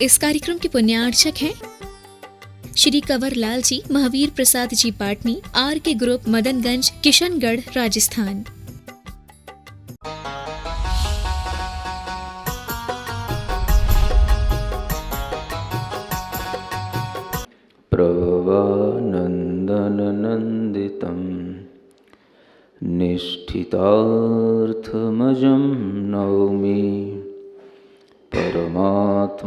इस कार्यक्रम के पुण्यार्चक हैं श्री कंवर लाल जी, महावीर प्रसाद जी पाटनी, आर के ग्रुप, मदनगंज, किशनगढ़, राजस्थान। प्रभवानंदन नंदितं निष्ठितार्थमजं नौमि परमात्मानमव्ययम्।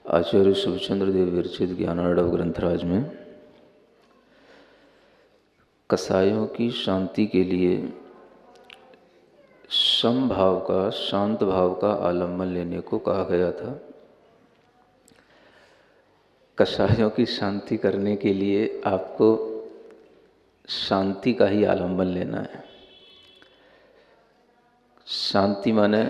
आचार्य शिवचंद्र देव विरचित ज्ञानार्णव ग्रंथराज में कसायों की शांति के लिए समभाव का, शांत भाव का आलम्बन लेने को कहा गया था। कसायों की शांति करने के लिए आपको शांति का ही आलम्बन लेना है। शांति माने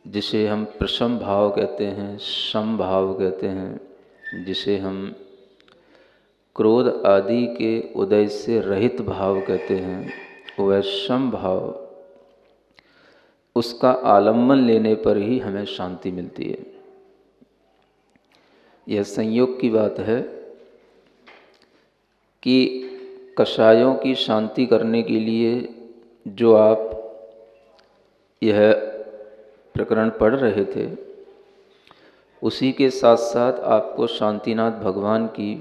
जिसे हम प्रशम भाव कहते हैं, सम भाव कहते हैं, जिसे हम क्रोध आदि के उदय से रहित भाव कहते हैं, वह सम भाव, उसका आलम्बन लेने पर ही हमें शांति मिलती है। यह संयोग की बात है कि कसायों की शांति करने के लिए जो आप यह प्रकरण पढ़ रहे थे, उसी के साथ साथ आपको शांतिनाथ भगवान की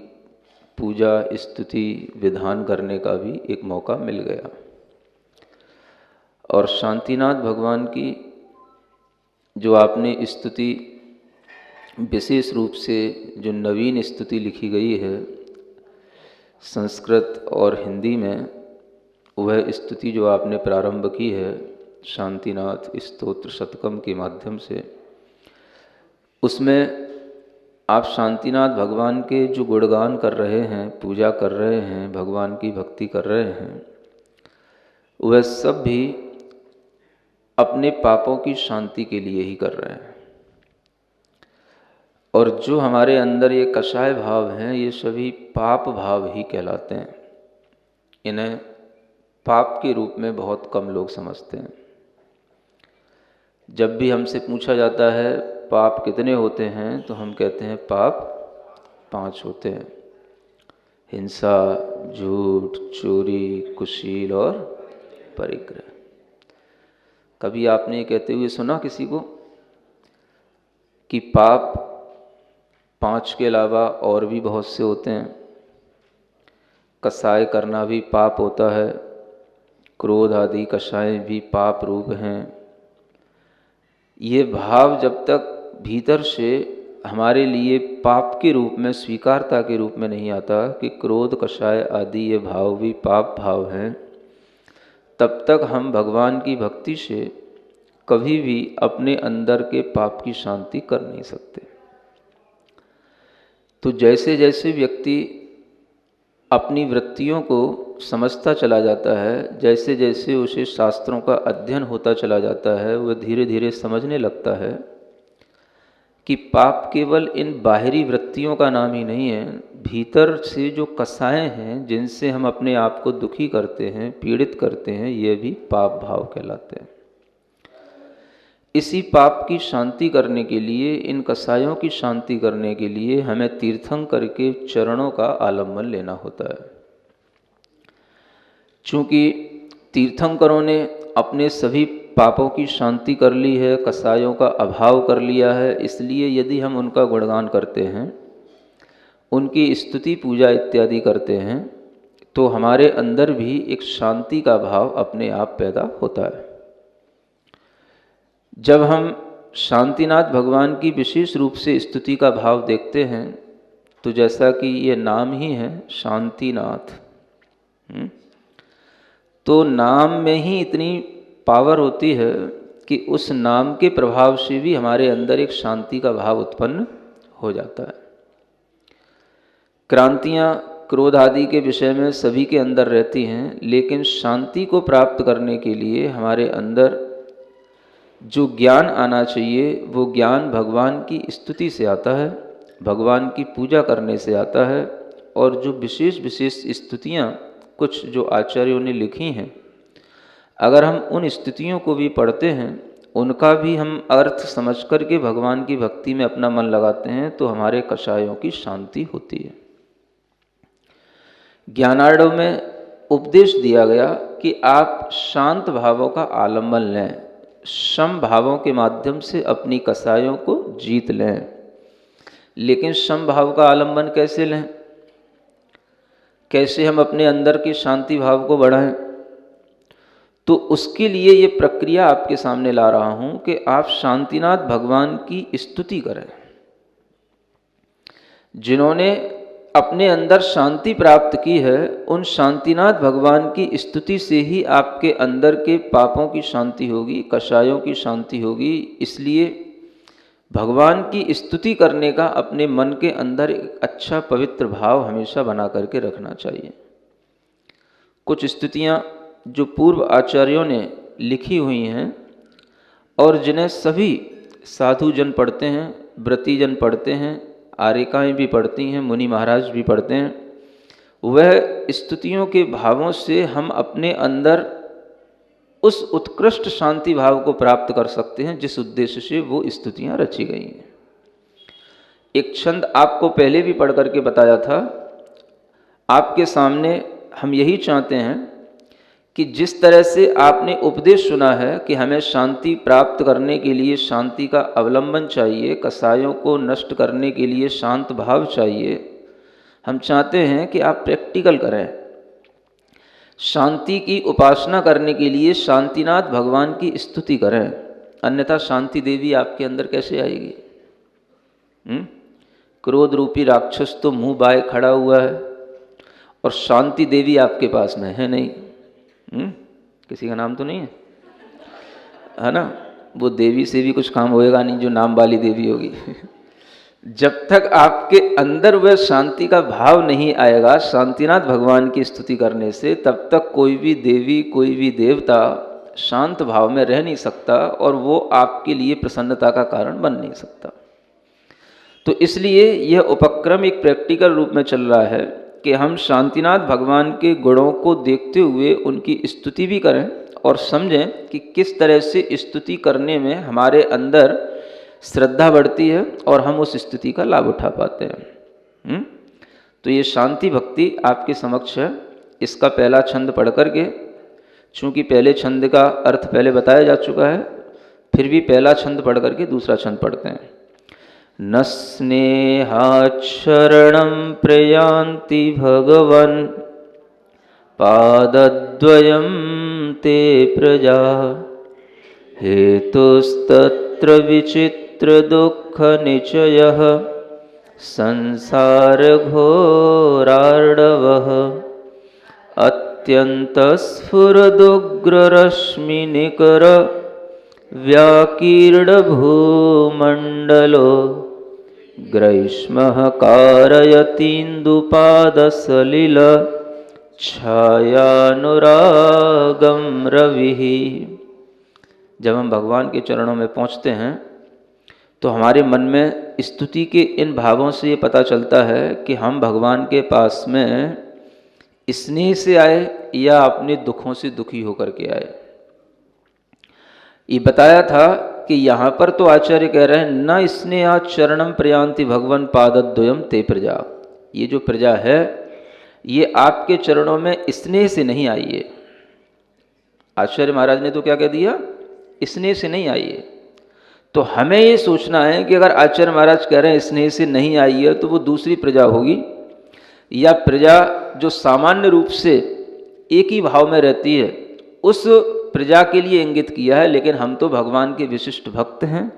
पूजा, स्तुति, विधान करने का भी एक मौका मिल गया। और शांतिनाथ भगवान की जो आपने स्तुति, विशेष रूप से जो नवीन स्तुति लिखी गई है संस्कृत और हिंदी में, वह स्तुति जो आपने प्रारंभ की है शांतिनाथ स्तोत्र शतकम के माध्यम से, उसमें आप शांतिनाथ भगवान के जो गुणगान कर रहे हैं, पूजा कर रहे हैं, भगवान की भक्ति कर रहे हैं, वह सब भी अपने पापों की शांति के लिए ही कर रहे हैं। और जो हमारे अंदर ये कषाय भाव हैं, ये सभी पाप भाव ही कहलाते हैं। इन्हें पाप के रूप में बहुत कम लोग समझते हैं। जब भी हमसे पूछा जाता है पाप कितने होते हैं, तो हम कहते हैं पाप 5 होते हैं: हिंसा, झूठ, चोरी, कुशील और परिग्रह। कभी आपने ये कहते हुए सुना किसी को कि पाप 5 के अलावा और भी बहुत से होते हैं? कसाय करना भी पाप होता है, क्रोध आदि कसाय भी पाप रूप हैं। ये भाव जब तक भीतर से हमारे लिए पाप के रूप में, स्वीकारता के रूप में नहीं आता कि क्रोध, कषाय आदि ये भाव भी पाप भाव हैं, तब तक हम भगवान की भक्ति से कभी भी अपने अंदर के पाप की शांति कर नहीं सकते। तो जैसे जैसे व्यक्ति अपनी वृत्तियों को समझता चला जाता है, जैसे जैसे उसे शास्त्रों का अध्ययन होता चला जाता है, वह धीरे धीरे समझने लगता है कि पाप केवल इन बाहरी वृत्तियों का नाम ही नहीं है। भीतर से जो कसाय हैं, जिनसे हम अपने आप को दुखी करते हैं, पीड़ित करते हैं, ये भी पाप भाव कहलाते हैं। इसी पाप की शांति करने के लिए, इन कसायों की शांति करने के लिए हमें तीर्थंकर के चरणों का आलम्बन लेना होता है। चूँकि तीर्थंकरों ने अपने सभी पापों की शांति कर ली है, कसायों का अभाव कर लिया है, इसलिए यदि हम उनका गुणगान करते हैं, उनकी स्तुति, पूजा इत्यादि करते हैं, तो हमारे अंदर भी एक शांति का भाव अपने आप पैदा होता है। जब हम शांतिनाथ भगवान की विशेष रूप से स्तुति का भाव देखते हैं, तो जैसा कि ये नाम ही है शांतिनाथ, तो नाम में ही इतनी पावर होती है कि उस नाम के प्रभाव से भी हमारे अंदर एक शांति का भाव उत्पन्न हो जाता है। क्रांतियाँ क्रोध आदि के विषय में सभी के अंदर रहती हैं, लेकिन शांति को प्राप्त करने के लिए हमारे अंदर जो ज्ञान आना चाहिए, वो ज्ञान भगवान की स्तुति से आता है, भगवान की पूजा करने से आता है। और जो विशेष विशेष स्तुतियाँ कुछ जो आचार्यों ने लिखी हैं, अगर हम उन स्थितियों को भी पढ़ते हैं, उनका भी हम अर्थ समझ कर के भगवान की भक्ति में अपना मन लगाते हैं, तो हमारे कषायों की शांति होती है। ज्ञानार्णव में उपदेश दिया गया कि आप शांत भावों का आलंबन लें, सम भावों के माध्यम से अपनी कषायों को जीत लें। लेकिन सम भाव का आलंबन कैसे लें, कैसे हम अपने अंदर के शांति भाव को बढ़ाएं? तो उसके लिए ये प्रक्रिया आपके सामने ला रहा हूं कि आप शांतिनाथ भगवान की स्तुति करें। जिन्होंने अपने अंदर शांति प्राप्त की है, उन शांतिनाथ भगवान की स्तुति से ही आपके अंदर के पापों की शांति होगी, कषायों की शांति होगी। इसलिए भगवान की स्तुति करने का अपने मन के अंदर एक अच्छा पवित्र भाव हमेशा बना करके रखना चाहिए। कुछ स्तुतियाँ जो पूर्व आचार्यों ने लिखी हुई हैं और जिन्हें सभी साधु जन पढ़ते हैं, व्रती जन पढ़ते हैं, आर्यिकाएँ भी पढ़ती हैं, मुनि महाराज भी पढ़ते हैं, वह स्तुतियों के भावों से हम अपने अंदर उस उत्कृष्ट शांति भाव को प्राप्त कर सकते हैं जिस उद्देश्य से वो स्तुतियाँ रची गई हैं। एक छंद आपको पहले भी पढ़ करके बताया था। आपके सामने हम यही चाहते हैं कि जिस तरह से आपने उपदेश सुना है कि हमें शांति प्राप्त करने के लिए शांति का अवलंबन चाहिए, कषायों को नष्ट करने के लिए शांत भाव चाहिए, हम चाहते हैं कि आप प्रैक्टिकल करें। शांति की उपासना करने के लिए शांतिनाथ भगवान की स्तुति करें, अन्यथा शांति देवी आपके अंदर कैसे आएगी? क्रोध रूपी राक्षस तो मुंह बाए खड़ा हुआ है और शांति देवी आपके पास में है नहीं। किसी का नाम तो नहीं है ना? वो देवी से भी कुछ काम होएगा नहीं जो नाम वाली देवी होगी। जब तक आपके अंदर वह शांति का भाव नहीं आएगा शांतिनाथ भगवान की स्तुति करने से, तब तक कोई भी देवी, कोई भी देवता शांत भाव में रह नहीं सकता और वो आपके लिए प्रसन्नता का कारण बन नहीं सकता। तो इसलिए यह उपक्रम एक प्रैक्टिकल रूप में चल रहा है कि हम शांतिनाथ भगवान के गुणों को देखते हुए उनकी स्तुति भी करें और समझें कि किस तरह से स्तुति करने में हमारे अंदर श्रद्धा बढ़ती है और हम उस स्तुति का लाभ उठा पाते हैं। तो ये शांति भक्ति आपके समक्ष है। इसका पहला छंद पढ़ करके, चूँकि पहले छंद का अर्थ पहले बताया जा चुका है, फिर भी पहला छंद पढ़ करके दूसरा छंद पढ़ते हैं। न स्नेहात् शरणं प्रयान्ति भगवन् पादद्वयं ते प्रजा हेतुस्तत्र विचित्र दुःख निचयः संसार घोरार्णवः अत्यन्तस्फुरदुग्ररश्मिनिकर व्याकीर्ण भूमण्डलो ग्रैष्मः कारयतीन्दुपादसलिल छायानुरागं रविः। जब हम भगवान के चरणों में पहुँचते हैं तो हमारे मन में स्तुति के इन भावों से ये पता चलता है कि हम भगवान के पास में स्नेह से आए या अपने दुखों से दुखी होकर के आए। ये बताया था कि यहाँ पर तो आचार्य कह रहे हैं न स्नेहात् शरणं प्रयान्ति भगवन् पादद्वयं ते प्रजा। ये जो प्रजा है ये आपके चरणों में स्नेह से नहीं आई है। आचार्य महाराज ने तो क्या कह दिया? स्नेह से नहीं आई है। तो हमें ये सोचना है कि अगर आचार्य महाराज कह रहे हैं स्नेह से नहीं आई है तो वो दूसरी प्रजा होगी या प्रजा जो सामान्य रूप से एक ही भाव में रहती है उस प्रजा के लिए इंगित किया है। लेकिन हम तो भगवान के विशिष्ट भक्त हैं,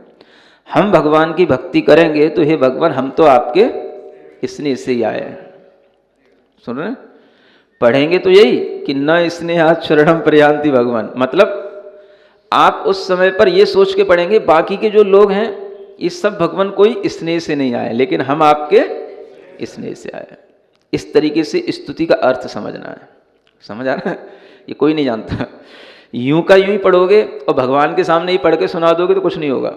हम भगवान की भक्ति करेंगे तो हे भगवान हम तो आपके स्नेह से ही आए हैं। सुन रहे? पढ़ेंगे तो यही कि न स्नेहात् शरणं प्रयान्ति भगवान, मतलब आप उस समय पर ये सोच के पढ़ेंगे बाकी के जो लोग हैं ये सब भगवान कोई स्नेह से नहीं आए, लेकिन हम आपके स्नेह से आए। इस तरीके से स्तुति का अर्थ समझना है। समझ आ रहा है? ये कोई नहीं जानता। यूं का यूं ही पढ़ोगे और भगवान के सामने ही पढ़ के सुना दोगे तो कुछ नहीं होगा।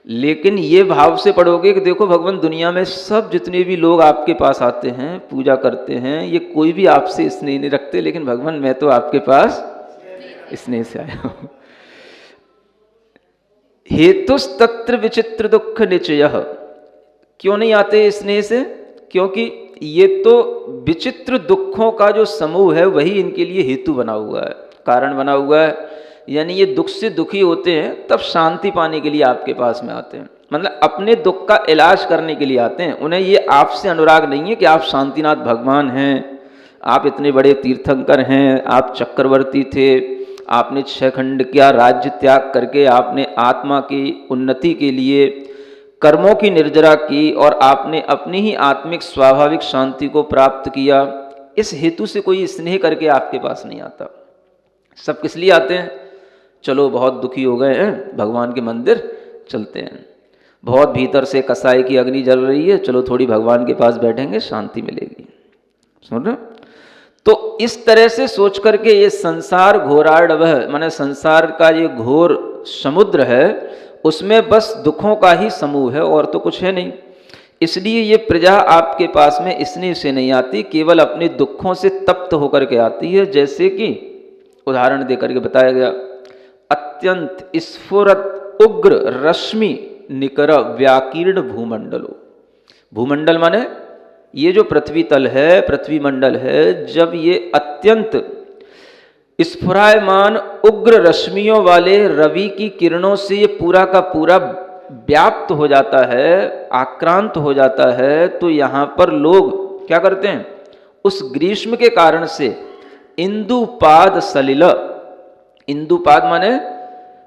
लेकिन ये भाव से पढ़ोगे कि देखो भगवान दुनिया में सब जितने भी लोग आपके पास आते हैं, पूजा करते हैं, ये कोई भी आपसे स्नेह नहीं रखते, लेकिन भगवान मैं तो आपके पास स्नेह से आया हूं। हेतुस्तत्र विचित्र दुख निचयः, क्यों नहीं आते स्नेह से? क्योंकि ये तो विचित्र दुखों का जो समूह है वही इनके लिए हेतु बना हुआ है, कारण बना हुआ है। यानी ये दुख से दुखी होते हैं तब शांति पाने के लिए आपके पास में आते हैं, मतलब अपने दुख का इलाज करने के लिए आते हैं। उन्हें ये आपसे अनुराग नहीं है कि आप शांतिनाथ भगवान हैं, आप इतने बड़े तीर्थंकर हैं, आप चक्रवर्ती थे, आपने 6 खंड का राज्य त्याग करके आपने आत्मा की उन्नति के लिए कर्मों की निर्जरा की और आपने अपनी ही आत्मिक स्वाभाविक शांति को प्राप्त किया। इस हेतु से कोई स्नेह करके आपके पास नहीं आता। सब किस लिए आते हैं? चलो बहुत दुखी हो गए हैं, भगवान के मंदिर चलते हैं। बहुत भीतर से कसाई की अग्नि जल रही है, चलो थोड़ी भगवान के पास बैठेंगे, शांति मिलेगी। सुन रहे? तो इस तरह से सोच करके ये संसार घोराडवह, माने संसार का ये घोर समुद्र है, उसमें बस दुखों का ही समूह है और तो कुछ है नहीं। इसलिए ये प्रजा आपके पास में स्नेह से नहीं आती, केवल अपने दुखों से तप्त होकर के आती है। जैसे कि उदाहरण देकर के बताया गया, अत्यंत स्फुरत उग्र रश्मि निकर व्याकीर्ण भूमंडलो। भूमंडल माने ये जो पृथ्वी तल है, पृथ्वी मंडल है, जब ये अत्यंत स्फुरायमान उग्र रश्मियों वाले रवि की किरणों से ये पूरा का पूरा व्याप्त हो जाता है, आक्रांत हो जाता है, तो यहाँ पर लोग क्या करते हैं? उस ग्रीष्म के कारण से इंदुपाद सलिल, इंदुपाद माने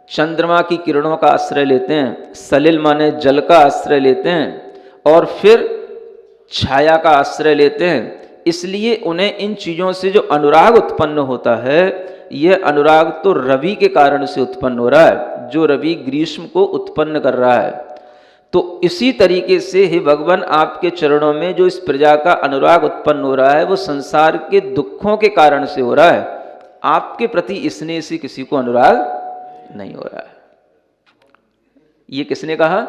चंद्रमा की किरणों का आश्रय लेते हैं, सलिल माने जल का आश्रय लेते हैं, और फिर छाया का आश्रय लेते हैं। इसलिए उन्हें इन चीज़ों से जो अनुराग उत्पन्न होता है, यह अनुराग तो रवि के कारण से उत्पन्न हो रहा है, जो रवि ग्रीष्म को उत्पन्न कर रहा है। तो इसी तरीके से हे भगवान, आपके चरणों में जो इस प्रजा का अनुराग उत्पन्न हो रहा है, वो संसार के दुखों के कारण से हो रहा है, आपके प्रति स्नेह से किसी को अनुराग नहीं हो रहा है। ये किसने कहा?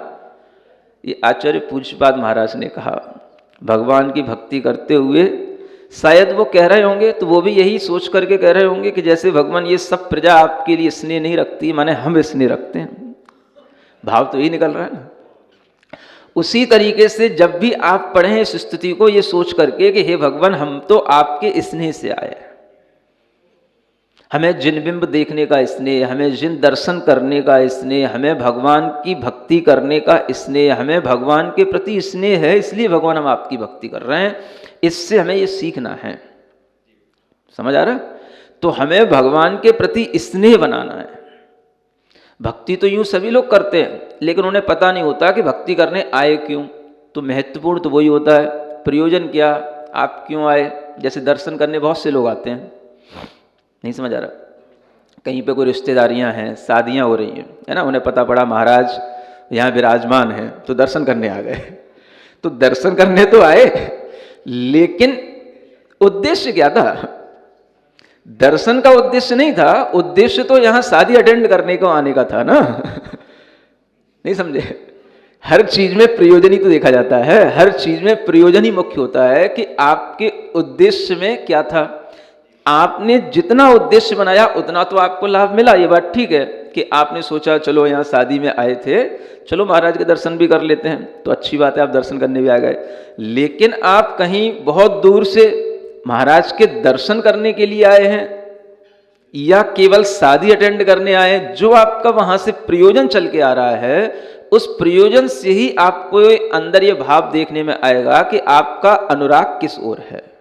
ये आचार्य पूज्यपाद महाराज ने कहा। भगवान की भक्ति करते हुए शायद वो कह रहे होंगे, तो वो भी यही सोच करके कह रहे होंगे कि जैसे भगवान ये सब प्रजा आपके लिए स्नेह नहीं रखती, माने हम स्नेह रखते हैं। भाव तो यही निकल रहा है ना। उसी तरीके से जब भी आप पढ़ें इस स्तुति को, ये सोच करके कि हे भगवान, हम तो आपके स्नेह से आए, हमें जिन बिंब देखने का स्नेह, हमें जिन दर्शन करने का स्नेह, हमें भगवान की भक्ति करने का स्नेह, हमें भगवान के प्रति स्नेह है, इसलिए भगवान हम आपकी भक्ति कर रहे हैं। इससे हमें ये सीखना है। समझ आ रहा? तो हमें भगवान के प्रति स्नेह बनाना है। भक्ति तो यूं सभी लोग करते हैं, लेकिन उन्हें पता नहीं होता कि भक्ति करने आए क्यों। तो महत्वपूर्ण तो वही होता है, प्रयोजन क्या, आप क्यों आए। जैसे दर्शन करने बहुत से लोग आते हैं, नहीं समझ आ रहा, कहीं पे कोई रिश्तेदारियां हैं, शादियां हो रही हैं, है ना, उन्हें पता पड़ा महाराज यहाँ विराजमान हैं, तो दर्शन करने आ गए। तो दर्शन करने तो आए, लेकिन उद्देश्य क्या था? दर्शन का उद्देश्य नहीं था, उद्देश्य तो यहाँ शादी अटेंड करने को आने का था ना। नहीं समझे? हर चीज में प्रयोजन ही तो देखा जाता है, हर चीज में प्रयोजन ही मुख्य होता है कि आपके उद्देश्य में क्या था। आपने जितना उद्देश्य बनाया उतना तो आपको लाभ मिला, ये बात ठीक है कि आपने सोचा चलो यहाँ शादी में आए थे, चलो महाराज के दर्शन भी कर लेते हैं, तो अच्छी बात है, आप दर्शन करने भी आ गए। लेकिन आप कहीं बहुत दूर से महाराज के दर्शन करने के लिए आए हैं या केवल शादी अटेंड करने आए हैं, जो आपका वहां से प्रयोजन चल के आ रहा है, उस प्रयोजन से ही आपको अंदर ये भाव देखने में आएगा कि आपका अनुराग किस ओर है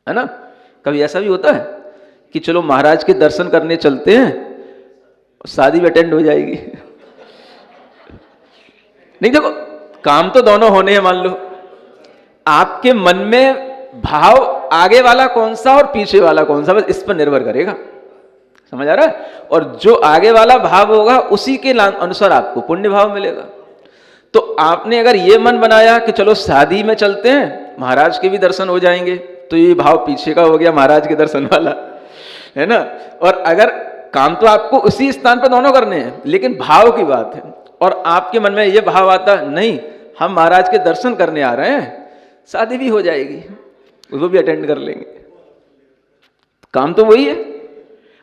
ना। कभी ऐसा भी होता है कि चलो महाराज के दर्शन करने चलते हैं, शादी भी अटेंड हो जाएगी। नहीं, देखो काम तो दोनों होने हैं। मान लो आपके मन में भाव आगे वाला कौन सा और पीछे वाला कौन सा, बस इस पर निर्भर करेगा। समझ आ रहा है? और जो आगे वाला भाव होगा उसी के अनुसार आपको पुण्य भाव मिलेगा। तो आपने अगर ये मन बनाया कि चलो शादी में चलते हैं, महाराज के भी दर्शन हो जाएंगे, तो ये भाव पीछे का हो गया, महाराज के दर्शन वाला, है ना। और अगर काम तो आपको उसी स्थान पर दोनों करने हैं, लेकिन भाव की बात है, और आपके मन में ये भाव आता नहीं हम महाराज के दर्शन करने आ रहे हैं, शादी भी हो जाएगी, उसको भी अटेंड कर लेंगे, काम तो वही है।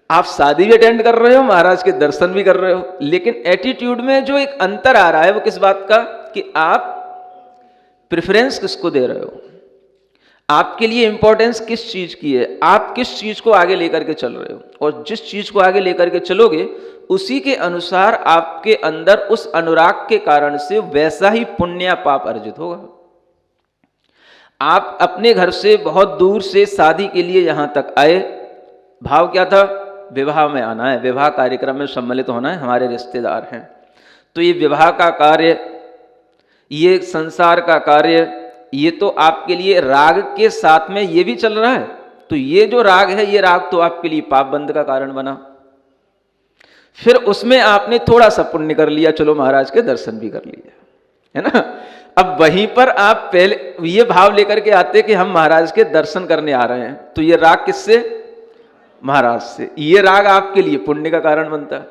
आप शादी भी अटेंड कर रहे हो, महाराज के दर्शन भी कर रहे हो, लेकिन एटीट्यूड में जो एक अंतर आ रहा है वो किस बात का, कि आप प्रेफरेंस किसको दे रहे हो, आपके लिए इंपॉर्टेंस किस चीज की है, आप किस चीज को आगे लेकर के चल रहे हो, और जिस चीज को आगे लेकर के चलोगे उसी के अनुसार आपके अंदर उस अनुराग के कारण से वैसा ही पुण्य या पाप अर्जित होगा। आप अपने घर से बहुत दूर से शादी के लिए यहां तक आए, भाव क्या था, विवाह में आना है, विवाह कार्यक्रम में सम्मिलित होना है, हमारे रिश्तेदार हैं, तो ये विवाह का कार्य, ये संसार का कार्य, ये तो आपके लिए राग के साथ में ये भी चल रहा है, तो ये जो राग है, ये राग तो आपके लिए पाप बंध का कारण बना। फिर उसमें आपने थोड़ा सा पुण्य कर लिया, चलो महाराज के दर्शन भी कर लिए, है ना। अब वहीं पर आप पहले ये भाव लेकर के आते कि हम महाराज के दर्शन करने आ रहे हैं, तो ये राग किससे, महाराज से, ये राग आपके लिए पुण्य का कारण बनता है।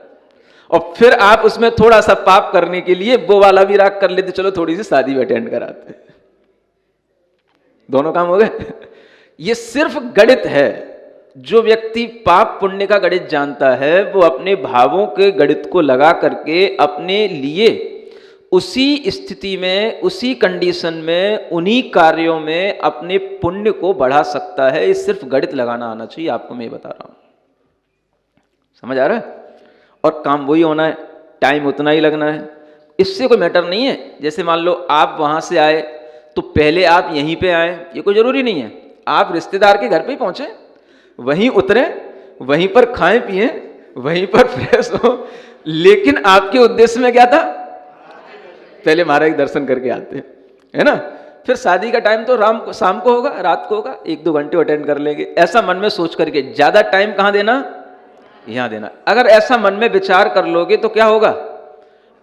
और फिर आप उसमें थोड़ा सा पाप करने के लिए वो वाला भी राग कर लेते, चलो थोड़ी सी शादी भी अटेंड कराते हैं, दोनों काम हो गए। ये सिर्फ गणित है। जो व्यक्ति पाप पुण्य का गणित जानता है वो अपने भावों के गणित को लगा करके अपने लिए उसी स्थिति में, उसी कंडीशन में, उन्हीं कार्यों में अपने पुण्य को बढ़ा सकता है। ये सिर्फ गणित लगाना आना चाहिए, आपको मैं बता रहा हूं, समझ आ रहा है। और काम वही होना है, टाइम उतना ही लगना है, इससे कोई मैटर नहीं है। जैसे मान लो आप वहां से आए तो पहले आप यहीं पे आए, ये कोई जरूरी नहीं है। आप रिश्तेदार के घर पे ही पहुंचे, वहीं उतरे, वहीं पर खाएं पिए, वहीं पर फ्रेश हो, लेकिन आपके उद्देश्य में क्या था, पहले महाराज के दर्शन करके आते हैं, है ना। फिर शादी का टाइम तो शाम को होगा, रात को होगा, 1-2 घंटे अटेंड कर लेंगे, ऐसा मन में सोच करके। ज्यादा टाइम कहां देना, यहां देना। अगर ऐसा मन में विचार कर लोगे तो क्या होगा,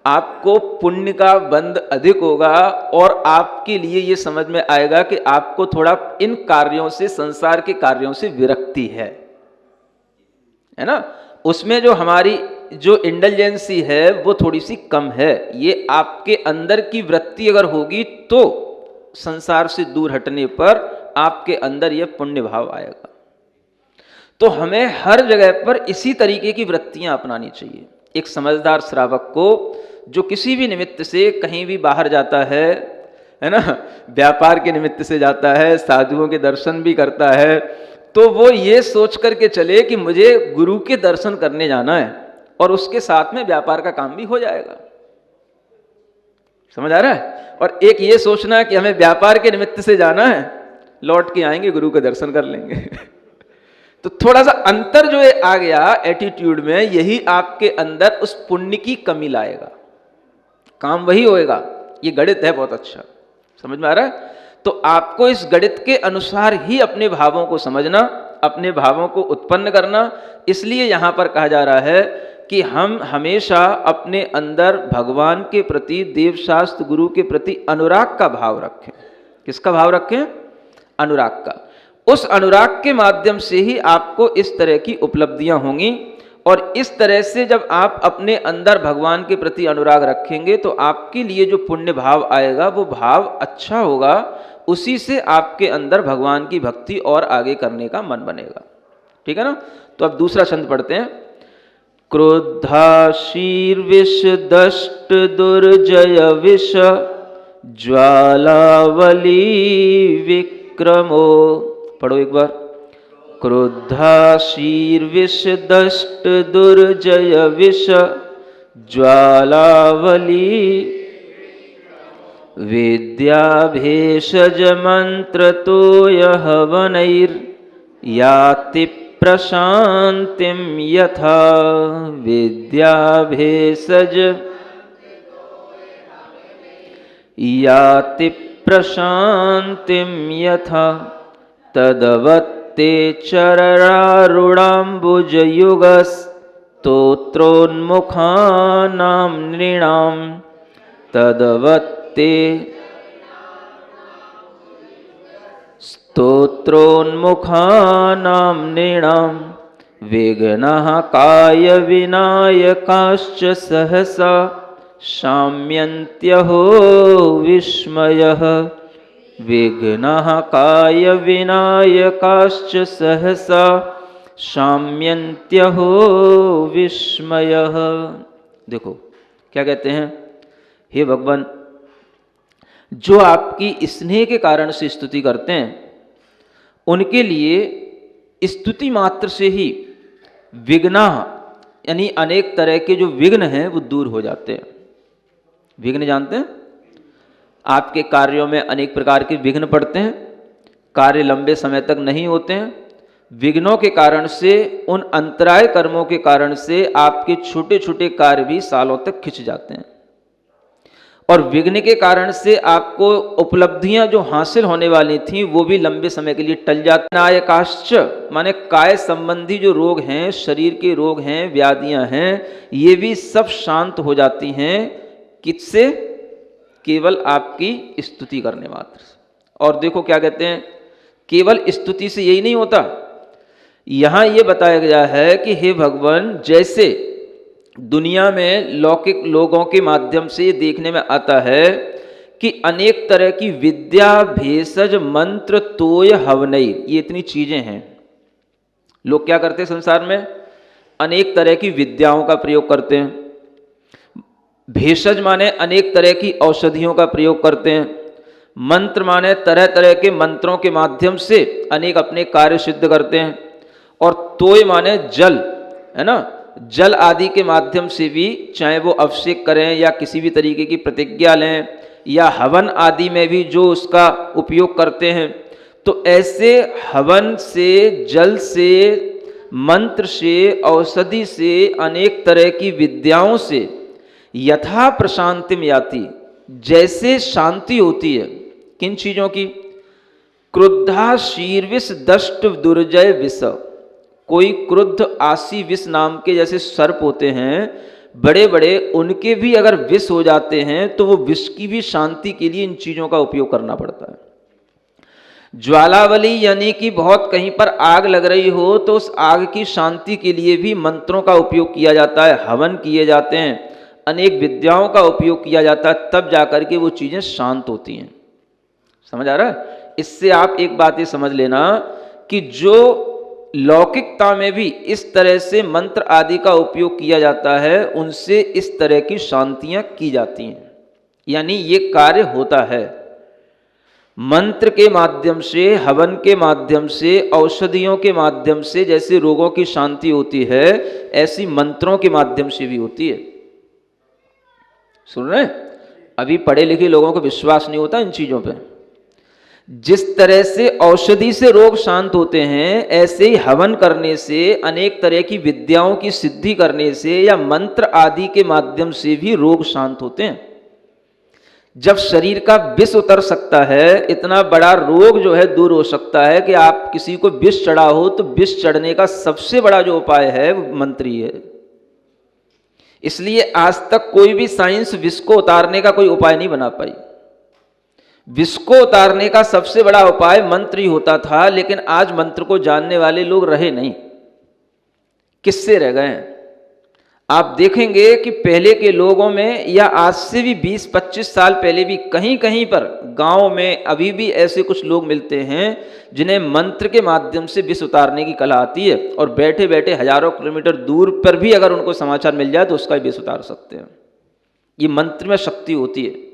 आपको पुण्य का बंध अधिक होगा और आपके लिए ये समझ में आएगा कि आपको थोड़ा इन कार्यों से, संसार के कार्यों से विरक्ति है ना। उसमें जो हमारी जो इंटेलिजेंसी है वो थोड़ी सी कम है। ये आपके अंदर की वृत्ति अगर होगी तो संसार से दूर हटने पर आपके अंदर यह पुण्य भाव आएगा। तो हमें हर जगह पर इसी तरीके की वृत्तियां अपनानी चाहिए। एक समझदार श्रावक को जो किसी भी निमित्त से कहीं भी बाहर जाता है ना, व्यापार के निमित्त से जाता है, साधुओं के दर्शन भी करता है, तो वो ये सोच करके चले कि मुझे गुरु के दर्शन करने जाना है और उसके साथ में व्यापार का काम भी हो जाएगा। समझ आ रहा है। और एक ये सोचना है कि हमें व्यापार के निमित्त से जाना है, लौट के आएंगे गुरु के दर्शन कर लेंगे। तो थोड़ा सा अंतर जो आ गया एटीट्यूड में, यही आपके अंदर उस पुण्य की कमी लाएगा। काम वही होएगा। ये गणित है बहुत अच्छा, समझ में आ रहा है। तो आपको इस गणित के अनुसार ही अपने भावों को समझना, अपने भावों को उत्पन्न करना। इसलिए यहां पर कहा जा रहा है कि हम हमेशा अपने अंदर भगवान के प्रति, देवशास्त्र गुरु के प्रति अनुराग का भाव रखें। किसका भाव रखें, अनुराग का। उस अनुराग के माध्यम से ही आपको इस तरह की उपलब्धियां होंगी। और इस तरह से जब आप अपने अंदर भगवान के प्रति अनुराग रखेंगे तो आपके लिए जो पुण्य भाव आएगा वो भाव अच्छा होगा। उसी से आपके अंदर भगवान की भक्ति और आगे करने का मन बनेगा। ठीक है ना। तो अब दूसरा छंद पढ़ते हैं। क्रोधाशीर्विष दष्ट दुर्जय विष ज्वालावली विक्रमो। पढ़ो एक बार। क्रोधाशीर्विष दष्ट दुर्जय विष ज्वालावली विद्याभेषज मंत्र तो यह वनैर्याति प्रशांतिम यथा। विद्याभेषज याति प्रशांतिम यथा। तदवत्ते चररारुणाम्बुजयुगस्तोत्रोन्मुखानां नृणां। तदवत्ते स्तोत्रोन्मुखानां नृणां। विघ्नः कायविनायकाश्च सहसा शाम्यन्त्यहो विस्मयः। विघ्नः कायविनायकाश्च सहसा शाम्यन्त्यहो विस्मयः। देखो क्या कहते हैं, हे भगवान, जो आपकी स्नेह के कारण से स्तुति करते हैं उनके लिए स्तुति मात्र से ही विघ्ना, यानी अनेक तरह के जो विघ्न हैं वो दूर हो जाते हैं। विघ्न जानते हैं, आपके कार्यों में अनेक प्रकार के विघ्न पड़ते हैं, कार्य लंबे समय तक नहीं होते हैं। विघ्नों के कारण से, उन अंतराय कर्मों के कारण से आपके छोटे छोटे कार्य भी सालों तक खिंच जाते हैं, और विघ्न के कारण से आपको उपलब्धियां जो हासिल होने वाली थी वो भी लंबे समय के लिए टल जाती हैं। नायकाश्च माने काय संबंधी जो रोग हैं, शरीर के रोग हैं, व्याधियां हैं, ये भी सब शांत हो जाती हैं। किससे? केवल आपकी स्तुति करने मात्र से। और देखो क्या कहते हैं, केवल स्तुति से यही नहीं होता, यहां ये बताया गया है कि हे भगवान, जैसे दुनिया में लौकिक लोगों के माध्यम से देखने में आता है कि अनेक तरह की विद्या, भेषज, मंत्र, तोय, हवनई, ये इतनी चीजें हैं। लोग क्या करते हैं संसार में, अनेक तरह की विद्याओं का प्रयोग करते हैं। भेषज माने अनेक तरह की औषधियों का प्रयोग करते हैं। मंत्र माने तरह तरह के मंत्रों के माध्यम से अनेक अपने कार्य सिद्ध करते हैं। और तोय माने जल, है ना, जल आदि के माध्यम से भी, चाहे वो अभिषेक करें या किसी भी तरीके की प्रतिज्ञा लें, या हवन आदि में भी जो उसका उपयोग करते हैं। तो ऐसे हवन से, जल से, मंत्र से, औषधि से, अनेक तरह की विद्याओं से यथा प्रशांतिम याति, जैसे शांति होती है। किन चीजों की? क्रुद्धा शीर्विष दष्ट दुर्जय विष, कोई क्रुद्ध आसी विष नाम के जैसे सर्प होते हैं बड़े बड़े, उनके भी अगर विष हो जाते हैं तो वो विष की भी शांति के लिए इन चीजों का उपयोग करना पड़ता है। ज्वालावली यानी कि बहुत कहीं पर आग लग रही हो तो उस आग की शांति के लिए भी मंत्रों का उपयोग किया जाता है, हवन किए जाते हैं, अनेक विद्याओं का उपयोग किया जाता है, तब जाकर के वो चीजें शांत होती हैं। समझ आ रहा है? इससे आप एक बात ये समझ लेना कि जो लौकिकता में भी इस तरह से मंत्र आदि का उपयोग किया जाता है, उनसे इस तरह की शांतियां की जाती हैं, यानी ये कार्य होता है। मंत्र के माध्यम से, हवन के माध्यम से, औषधियों के माध्यम से जैसे रोगों की शांति होती है, ऐसी मंत्रों के माध्यम से भी होती है। सुन रहे हैं? अभी पढ़े लिखे लोगों को विश्वास नहीं होता इन चीजों पे। जिस तरह से औषधि से रोग शांत होते हैं, ऐसे ही हवन करने से, अनेक तरह की विद्याओं की सिद्धि करने से या मंत्र आदि के माध्यम से भी रोग शांत होते हैं। जब शरीर का विष उतर सकता है, इतना बड़ा रोग जो है दूर हो सकता है कि आप किसी को विष चढ़ा हो तो विष चढ़ने का सबसे बड़ा जो उपाय है वो मंत्र ही है। इसलिए आज तक कोई भी साइंस विष को उतारने का कोई उपाय नहीं बना पाई। विष को उतारने का सबसे बड़ा उपाय मंत्र ही होता था, लेकिन आज मंत्र को जानने वाले लोग रहे नहीं। किससे रह गए हैं? आप देखेंगे कि पहले के लोगों में, या आज से भी 20-25 साल पहले भी कहीं कहीं पर गांव में अभी भी ऐसे कुछ लोग मिलते हैं जिन्हें मंत्र के माध्यम से विष उतारने की कला आती है, और बैठे बैठे हजारों किलोमीटर दूर पर भी अगर उनको समाचार मिल जाए तो उसका विष उतार सकते हैं। ये मंत्र में शक्ति होती है।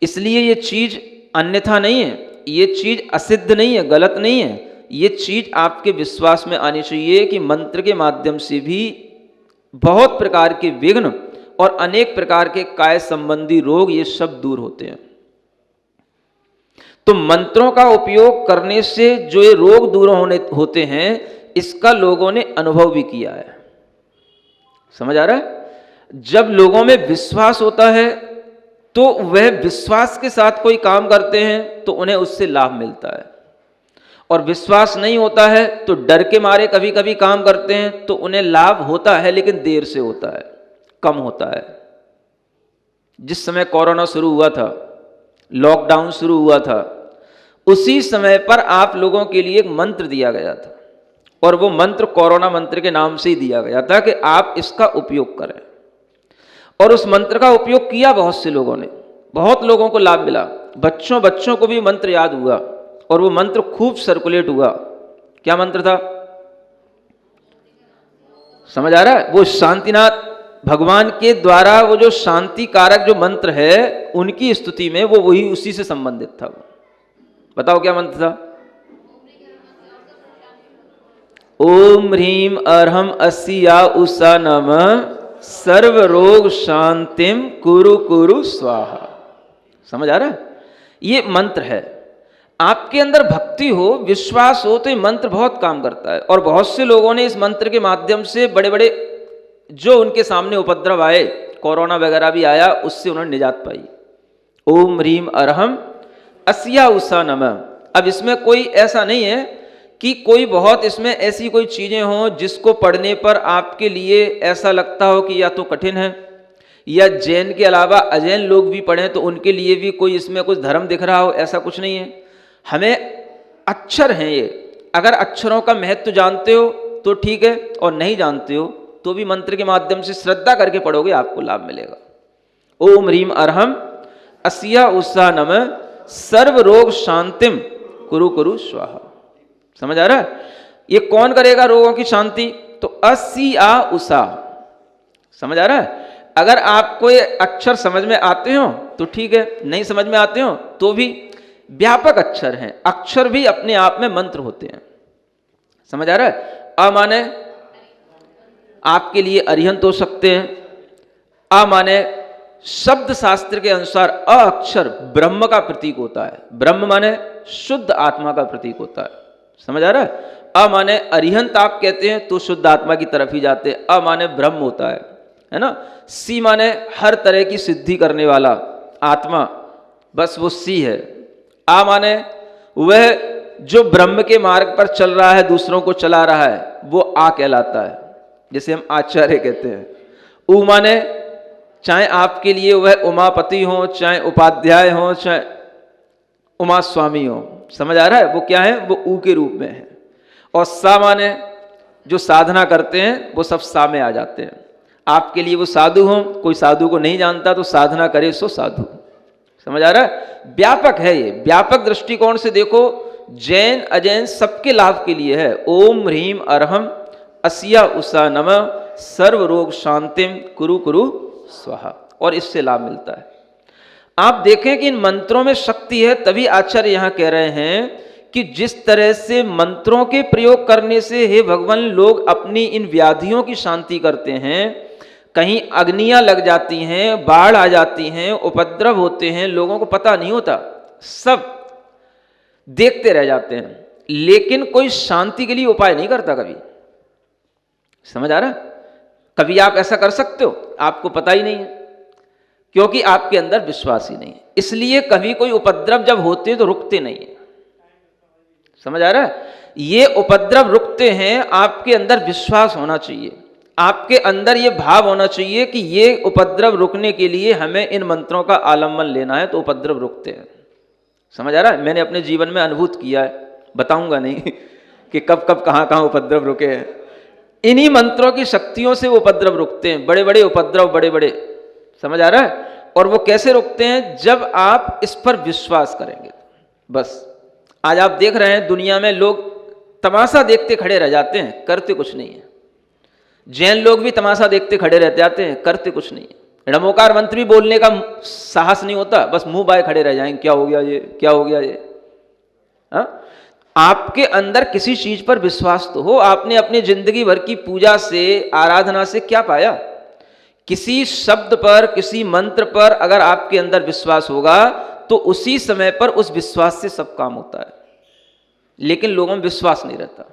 इसलिए ये चीज अन्यथा नहीं है, ये चीज असिद्ध नहीं है, गलत नहीं है। ये चीज आपके विश्वास में आनी चाहिए कि मंत्र के माध्यम से भी बहुत प्रकार के विघ्न और अनेक प्रकार के काय संबंधी रोग ये सब दूर होते हैं। तो मंत्रों का उपयोग करने से जो ये रोग दूर होते हैं, इसका लोगों ने अनुभव भी किया है। समझ आ रहा है? जब लोगों में विश्वास होता है तो वह विश्वास के साथ कोई काम करते हैं तो उन्हें उससे लाभ मिलता है, और विश्वास नहीं होता है तो डर के मारे कभी कभी काम करते हैं तो उन्हें लाभ होता है, लेकिन देर से होता है, कम होता है। जिस समय कोरोना शुरू हुआ था, लॉकडाउन शुरू हुआ था, उसी समय पर आप लोगों के लिए एक मंत्र दिया गया था, और वो मंत्र कोरोना मंत्र के नाम से ही दिया गया था कि आप इसका उपयोग करें। और उस मंत्र का उपयोग किया बहुत से लोगों ने, बहुत लोगों को लाभ मिला। बच्चों को भी मंत्र याद हुआ और वो मंत्र खूब सर्कुलेट हुआ। क्या मंत्र था? समझ आ रहा है? वो शांतिनाथ भगवान के द्वारा वो जो शांति कारक जो मंत्र है उनकी स्तुति में वो वही उसी से संबंधित था। वो बताओ क्या मंत्र था? ओम ह्रीम अर्हम अस्या उषा नमः सर्व रोग शांतिम कुरु कुरु स्वाहा। समझ आ रहा है? ये मंत्र है। आपके अंदर भक्ति हो, विश्वास हो तो ये मंत्र बहुत काम करता है। और बहुत से लोगों ने इस मंत्र के माध्यम से बड़े बड़े जो उनके सामने उपद्रव आए, कोरोना वगैरह भी आया, उससे उन्होंने निजात पाई। ओम ह्रीम अर्हम अस्या उषा नमः। अब इसमें कोई ऐसा नहीं है कि कोई बहुत इसमें ऐसी कोई चीजें हों जिसको पढ़ने पर आपके लिए ऐसा लगता हो कि या तो कठिन है, या जैन के अलावा अजैन लोग भी पढ़ें तो उनके लिए भी कोई इसमें कुछ धर्म दिख रहा हो, ऐसा कुछ नहीं है। हमें अक्षर हैं ये, अगर अक्षरों का महत्व जानते हो तो ठीक है, और नहीं जानते हो तो भी मंत्र के माध्यम से श्रद्धा करके पढ़ोगे, आपको लाभ मिलेगा। ओम ह्रीम अर्हम अस्या उषा नमः सर्व रोग शांतिम कुरु कुरु स्वाहा। समझ आ रहा है? ये कौन करेगा रोगों की शांति? तो अस्या उषा। समझ आ रहा है? अगर आपको ये अक्षर समझ में आते हो तो ठीक है, नहीं समझ में आते हो तो भी व्यापक अक्षर हैं। अक्षर भी अपने आप में मंत्र होते हैं। समझ आ रहा है? अ माने आपके लिए अरिहंत हो सकते हैं। अ माने शब्द शास्त्र के अनुसार अ अक्षर ब्रह्म का प्रतीक होता है। ब्रह्म माने शुद्ध आत्मा का प्रतीक होता है। समझ आ रहा है? अ माने अरिहंत आप कहते हैं तो शुद्ध आत्मा की तरफ ही जाते हैं। अ माने ब्रह्म होता है ना? सी माने हर तरह की सिद्धि करने वाला आत्मा, बस वो सी है। आ माने वह जो ब्रह्म के मार्ग पर चल रहा है, दूसरों को चला रहा है, वो आ कहलाता है, जिसे हम आचार्य कहते हैं। उ माने चाहे आपके लिए वह उमापति हो, चाहे उपाध्याय हो, चाहे उमा स्वामी हो। समझ आ रहा है? वो क्या है? वो ऊ के रूप में है। और सा माने जो साधना करते हैं वो सब सा में आ जाते हैं। आपके लिए वो साधु हो, कोई साधु को नहीं जानता तो साधना करे सो साधु। समझ आ रहा है? व्यापक है ये। व्यापक दृष्टिकोण से देखो, जैन अजैन सबके लाभ के लिए है। ओम ह्रीम अर्हम अस्या उषा नमः सर्व रोग शांतिम कुरु कुरु स्वाहा। और इससे लाभ मिलता है। आप देखें कि इन मंत्रों में शक्ति है, तभी आचार्य यहां कह रहे हैं कि जिस तरह से मंत्रों के प्रयोग करने से हे भगवान लोग अपनी इन व्याधियों की शांति करते हैं, कहीं अग्नियां लग जाती हैं, बाढ़ आ जाती हैं, उपद्रव होते हैं, लोगों को पता नहीं होता, सब देखते रह जाते हैं, लेकिन कोई शांति के लिए उपाय नहीं करता कभी। समझ आ रहा है? कभी आप ऐसा कर सकते हो? आपको पता ही नहीं है, क्योंकि आपके अंदर विश्वास ही नहीं है। इसलिए कभी कोई उपद्रव जब होते हैं तो रुकते नहीं है। समझ आ रहा है? ये उपद्रव रुकते हैं, आपके अंदर विश्वास होना चाहिए, आपके अंदर ये भाव होना चाहिए कि ये उपद्रव रुकने के लिए हमें इन मंत्रों का आलम्बन लेना है, तो उपद्रव रुकते हैं। समझ आ रहा है? मैंने अपने जीवन में अनुभूत किया है, बताऊंगा नहीं कि कब कब कहाँ कहाँ उपद्रव रुके हैं। इन्हीं मंत्रों की शक्तियों से वो उपद्रव रुकते हैं, बड़े बड़े उपद्रव, बड़े बड़े। समझ आ रहा है? और वो कैसे रुकते हैं? जब आप इस पर विश्वास करेंगे। बस आज आप देख रहे हैं दुनिया में लोग तमाशा देखते खड़े रह जाते हैं, करते कुछ नहीं है। जैन लोग भी तमाशा देखते खड़े रह जाते हैं, करते कुछ नहीं है। नमोकार मंत्र भी बोलने का साहस नहीं होता, बस मुंह बाय खड़े रह जाएंगे, क्या हो गया ये, क्या हो गया ये। हा? आपके अंदर किसी चीज पर विश्वास तो हो। आपने अपनी जिंदगी भर की पूजा से, आराधना से क्या पाया? किसी शब्द पर, किसी मंत्र पर अगर आपके अंदर विश्वास होगा तो उसी समय पर उस विश्वास से सब काम होता है, लेकिन लोगों में विश्वास नहीं रहता।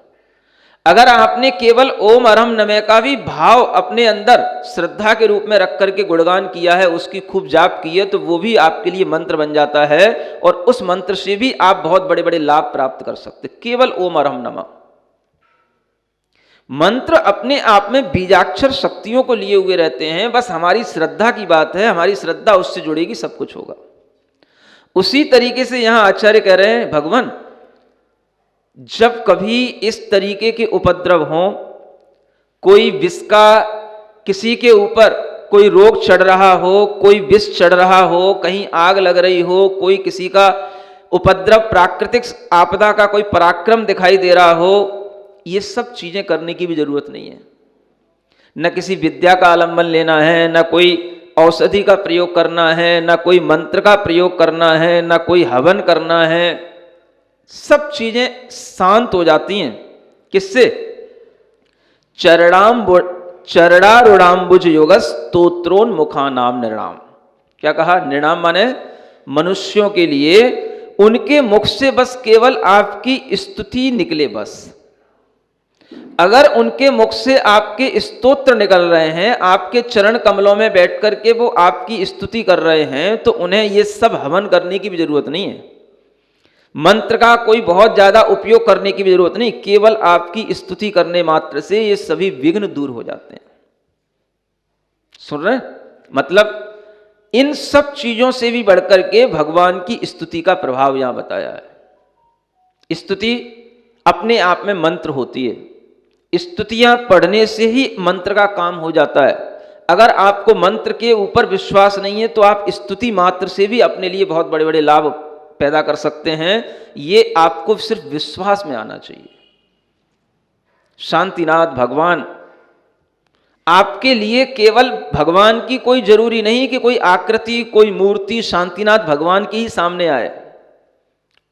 अगर आपने केवल ओम अरहम नमः का भी भाव अपने अंदर श्रद्धा के रूप में रख करके गुणगान किया है, उसकी खूब जाप की है, तो वो भी आपके लिए मंत्र बन जाता है, और उस मंत्र से भी आप बहुत बड़े बड़े लाभ प्राप्त कर सकते। केवल ओम अरहम नमः मंत्र अपने आप में बीजाक्षर शक्तियों को लिए हुए रहते हैं। बस हमारी श्रद्धा की बात है, हमारी श्रद्धा उससे जुड़ेगी, सब कुछ होगा। उसी तरीके से यहां आचार्य कह रहे हैं, भगवान जब कभी इस तरीके के उपद्रव हों, कोई विष का किसी के ऊपर कोई रोग चढ़ रहा हो, कोई विष चढ़ रहा हो, कहीं आग लग रही हो, कोई किसी का उपद्रव, प्राकृतिक आपदा का कोई पराक्रम दिखाई दे रहा हो, ये सब चीजें करने की भी जरूरत नहीं है। न किसी विद्या का आलम्बन लेना है, न कोई औषधि का प्रयोग करना है, न कोई मंत्र का प्रयोग करना है, न कोई हवन करना है। सब चीजें शांत हो जाती हैं किससे? चरणारूढ़ाम्बुज योगस स्तोत्रोन्मुखा नाम निर्णाम। क्या कहा? निर्णाम माने मनुष्यों के लिए उनके मुख से बस केवल आपकी स्तुति निकले। बस अगर उनके मुख से आपके स्तोत्र निकल रहे हैं, आपके चरण कमलों में बैठ करके वो आपकी स्तुति कर रहे हैं, तो उन्हें ये सब हवन करने की भी जरूरत नहीं है, मंत्र का कोई बहुत ज्यादा उपयोग करने की भी जरूरत नहीं। केवल आपकी स्तुति करने मात्र से ये सभी विघ्न दूर हो जाते हैं। सुन रहे? मतलब इन सब चीजों से भी बढ़कर के भगवान की स्तुति का प्रभाव यहां बताया है। स्तुति अपने आप में मंत्र होती है। स्तुतियां पढ़ने से ही मंत्र का काम हो जाता है। अगर आपको मंत्र के ऊपर विश्वास नहीं है तो आप स्तुति मात्र से भी अपने लिए बहुत बड़े बड़े लाभ पैदा कर सकते हैं। ये आपको सिर्फ विश्वास में आना चाहिए। शांतिनाथ भगवान आपके लिए केवल भगवान की कोई जरूरी नहीं कि कोई आकृति, कोई मूर्ति शांतिनाथ भगवान की ही सामने आए।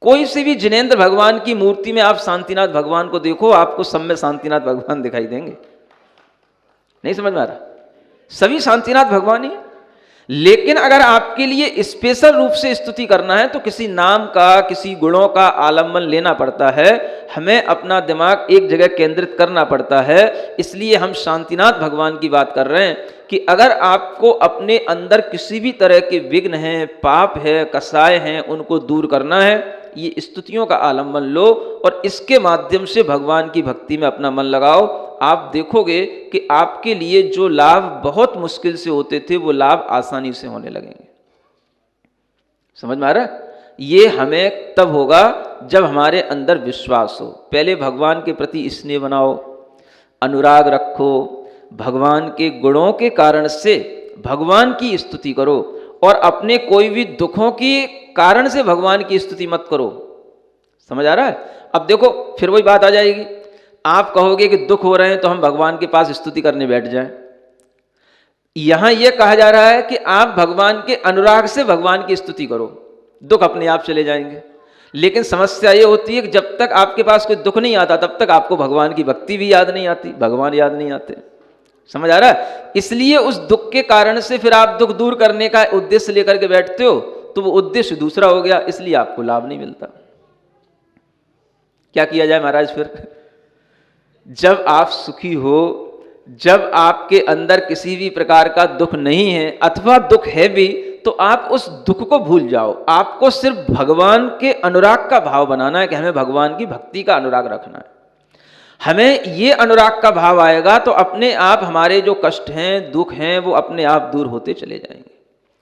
कोई से भी जिनेंद्र भगवान की मूर्ति में आप शांतिनाथ भगवान को देखो, आपको सब में शांतिनाथ भगवान दिखाई देंगे। नहीं समझ में आ रहा? सभी शांतिनाथ भगवान ही। लेकिन अगर आपके लिए स्पेशल रूप से स्तुति करना है तो किसी नाम का, किसी गुणों का आलम्बन लेना पड़ता है। हमें अपना दिमाग एक जगह केंद्रित करना पड़ता है। इसलिए हम शांतिनाथ भगवान की बात कर रहे हैं कि अगर आपको अपने अंदर किसी भी तरह के विघ्न हैं, पाप है, कसाय हैं, उनको दूर करना है, ये स्तुतियों का आलम्बन लो और इसके माध्यम से भगवान की भक्ति में अपना मन लगाओ। आप देखोगे कि आपके लिए जो लाभ बहुत मुश्किल से होते थे वो लाभ आसानी से होने लगेंगे। समझ में आ रहा है? ये हमें तब होगा जब हमारे अंदर विश्वास हो। पहले भगवान के प्रति स्नेह बनाओ, अनुराग रखो, भगवान के गुणों के कारण से भगवान की स्तुति करो और अपने कोई भी दुखों के कारण से भगवान की स्तुति मत करो। समझ आ रहा है? अब देखो फिर वही बात आ जाएगी। आप कहोगे कि दुख हो रहे हैं तो हम भगवान के पास स्तुति करने बैठ जाएं। यहां यह कहा जा रहा है कि आप भगवान के अनुराग से भगवान की स्तुति करो, दुख अपने आप चले जाएंगे। लेकिन समस्या यह होती है कि जब तक आपके पास कोई दुख नहीं आता तब तक आपको भगवान की भक्ति भी याद नहीं आती, भगवान याद नहीं आते। समझ आ रहा है? इसलिए उस दुख के कारण से फिर आप दुख दूर करने का उद्देश्य लेकर के बैठते हो तो वो उद्देश्य दूसरा हो गया, इसलिए आपको लाभ नहीं मिलता। क्या किया जाए महाराज? फिर जब आप सुखी हो, जब आपके अंदर किसी भी प्रकार का दुख नहीं है अथवा दुख है भी, तो आप उस दुख को भूल जाओ। आपको सिर्फ भगवान के अनुराग का भाव बनाना है कि हमें भगवान की भक्ति का अनुराग रखना है। हमें ये अनुराग का भाव आएगा तो अपने आप हमारे जो कष्ट हैं, दुख हैं, वो अपने आप दूर होते चले जाएंगे।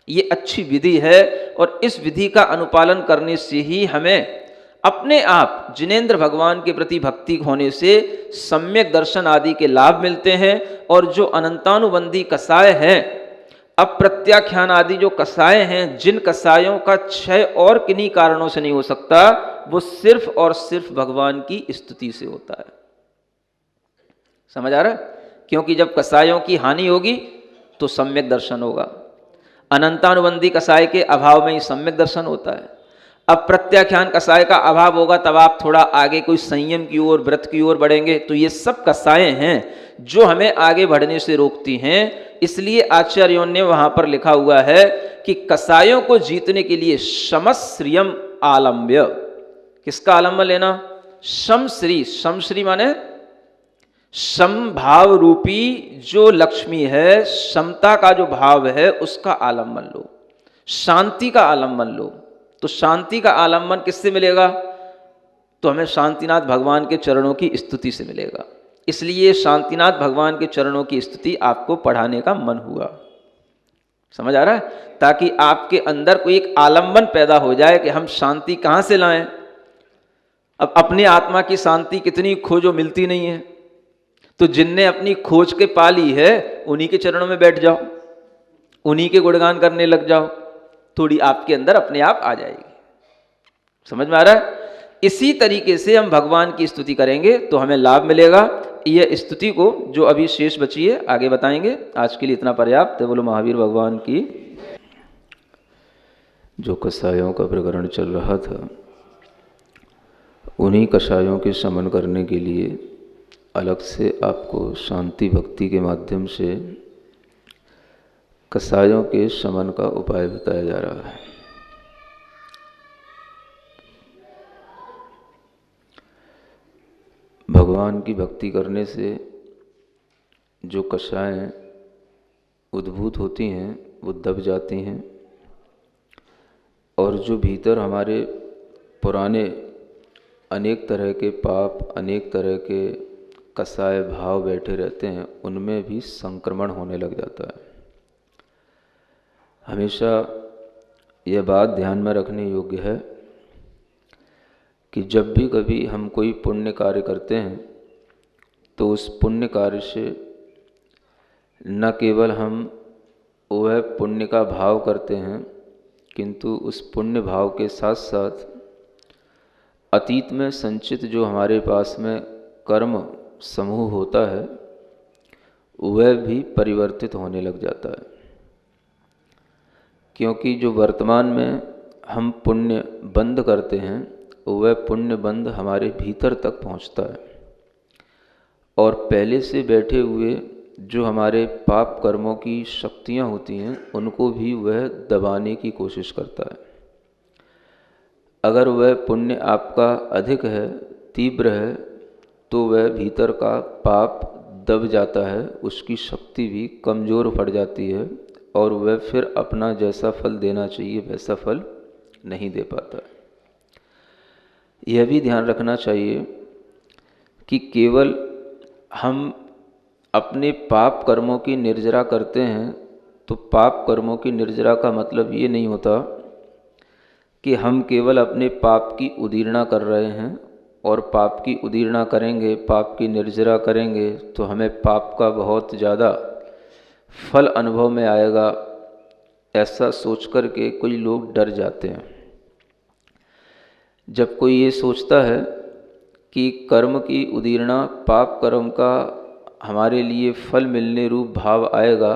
ये अच्छी विधि है और इस विधि का अनुपालन करने से ही हमें अपने आप जिनेंद्र भगवान के प्रति भक्ति होने से सम्यक दर्शन आदि के लाभ मिलते हैं। और जो अनंतानुबंधी कसाय हैं, अप्रत्याख्यान आदि जो कसाय हैं, जिन कसायों का क्षय और किन्हीं कारणों से नहीं हो सकता, वो सिर्फ और सिर्फ भगवान की स्तुति से होता है। समझ आ रहा है? क्योंकि जब कसायों की हानि होगी तो सम्यक दर्शन होगा। अनंतानुबंधी कसाय के अभाव में ही सम्यक दर्शन होता है। अब प्रत्याख्यान कसाय का अभाव होगा तब आप थोड़ा आगे कोई संयम की ओर, व्रत की ओर बढ़ेंगे। तो ये सब कसाएं हैं जो हमें आगे बढ़ने से रोकती हैं। इसलिए आचार्यों ने वहां पर लिखा हुआ है कि कसायों को जीतने के लिए शमश्रियम आलम्ब्य। किसका आलम्बन लेना? शमश्री। शमश्री माने समभाव रूपी जो लक्ष्मी है, समता का जो भाव है, उसका आलम्बन लो, शांति का आलम्बन लो। तो शांति का आलम्बन किससे मिलेगा? तो हमें शांतिनाथ भगवान के चरणों की स्तुति से मिलेगा। इसलिए शांतिनाथ भगवान के चरणों की स्तुति आपको पढ़ाने का मन हुआ। समझ आ रहा है? ताकि आपके अंदर कोई एक आलम्बन पैदा हो जाए कि हम शांति कहाँ से लाएं। अब अपने आत्मा की शांति कितनी खोजो, मिलती नहीं है। तो जिनने अपनी खोज के पा ली है उन्हीं के चरणों में बैठ जाओ, उन्हीं के गुणगान करने लग जाओ, थोड़ी आपके अंदर अपने आप आ जाएगी। समझ में आ रहा है? इसी तरीके से हम भगवान की स्तुति करेंगे तो हमें लाभ मिलेगा। यह स्तुति को जो अभी शेष बची है आगे बताएंगे। आज के लिए इतना पर्याप्त है। बोलो महावीर भगवान की। जो कसायों का प्रकरण चल रहा था, उन्हीं कसायों के शमन करने के लिए अलग से आपको शांति भक्ति के माध्यम से कसायों के शमन का उपाय बताया जा रहा है। भगवान की भक्ति करने से जो कषायें उद्भूत होती हैं वो दब जाती हैं, और जो भीतर हमारे पुराने अनेक तरह के पाप, अनेक तरह के कसाय भाव बैठे रहते हैं, उनमें भी संक्रमण होने लग जाता है। हमेशा यह बात ध्यान में रखने योग्य है कि जब भी कभी हम कोई पुण्य कार्य करते हैं तो उस पुण्य कार्य से न केवल हम वह पुण्य का भाव करते हैं, किंतु उस पुण्य भाव के साथ साथ अतीत में संचित जो हमारे पास में कर्म समूह होता है वह भी परिवर्तित होने लग जाता है। क्योंकि जो वर्तमान में हम पुण्य बंद करते हैं वह पुण्य बंद हमारे भीतर तक पहुंचता है, और पहले से बैठे हुए जो हमारे पाप कर्मों की शक्तियां होती हैं उनको भी वह दबाने की कोशिश करता है। अगर वह पुण्य आपका अधिक है, तीव्र है, तो वह भीतर का पाप दब जाता है, उसकी शक्ति भी कमज़ोर पड़ जाती है, और वह फिर अपना जैसा फल देना चाहिए वैसा फल नहीं दे पाता है। यह भी ध्यान रखना चाहिए कि केवल हम अपने पाप कर्मों की निर्जरा करते हैं तो पाप कर्मों की निर्जरा का मतलब ये नहीं होता कि हम केवल अपने पाप की उदीर्णा कर रहे हैं, और पाप की उदीर्णा करेंगे, पाप की निर्जरा करेंगे तो हमें पाप का बहुत ज़्यादा फल अनुभव में आएगा, ऐसा सोचकर के कोई लोग डर जाते हैं। जब कोई ये सोचता है कि कर्म की उदीर्णा, पाप कर्म का हमारे लिए फल मिलने रूप भाव आएगा,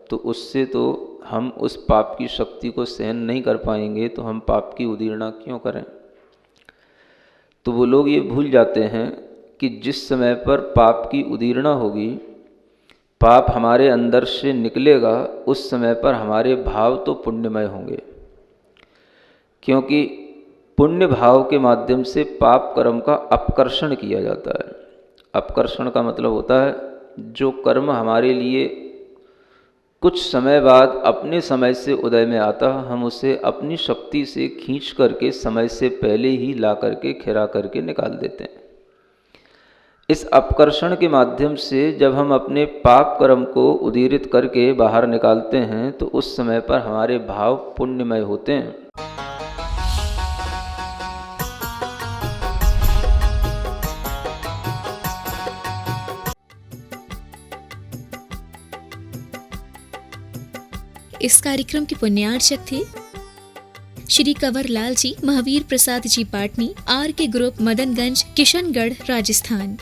तो उससे तो हम उस पाप की शक्ति को सहन नहीं कर पाएंगे, तो हम पाप की उदीर्णा क्यों करें। तो वो लोग ये भूल जाते हैं कि जिस समय पर पाप की उदीर्णा होगी, पाप हमारे अंदर से निकलेगा, उस समय पर हमारे भाव तो पुण्यमय होंगे। क्योंकि पुण्य भाव के माध्यम से पाप कर्म का अपकर्षण किया जाता है। अपकर्षण का मतलब होता है जो कर्म हमारे लिए कुछ समय बाद अपने समय से उदय में आता, हम उसे अपनी शक्ति से खींच करके समय से पहले ही ला करके खिरा करके निकाल देते हैं। इस अपकर्षण के माध्यम से जब हम अपने पाप कर्म को उदीरित करके बाहर निकालते हैं तो उस समय पर हमारे भाव पुण्यमय होते हैं। इस कार्यक्रम के पुण्यार्चक थे श्री कंवर लाल जी महावीर प्रसाद जी पाटनी, आर के ग्रुप, मदनगंज, किशनगढ़, राजस्थान।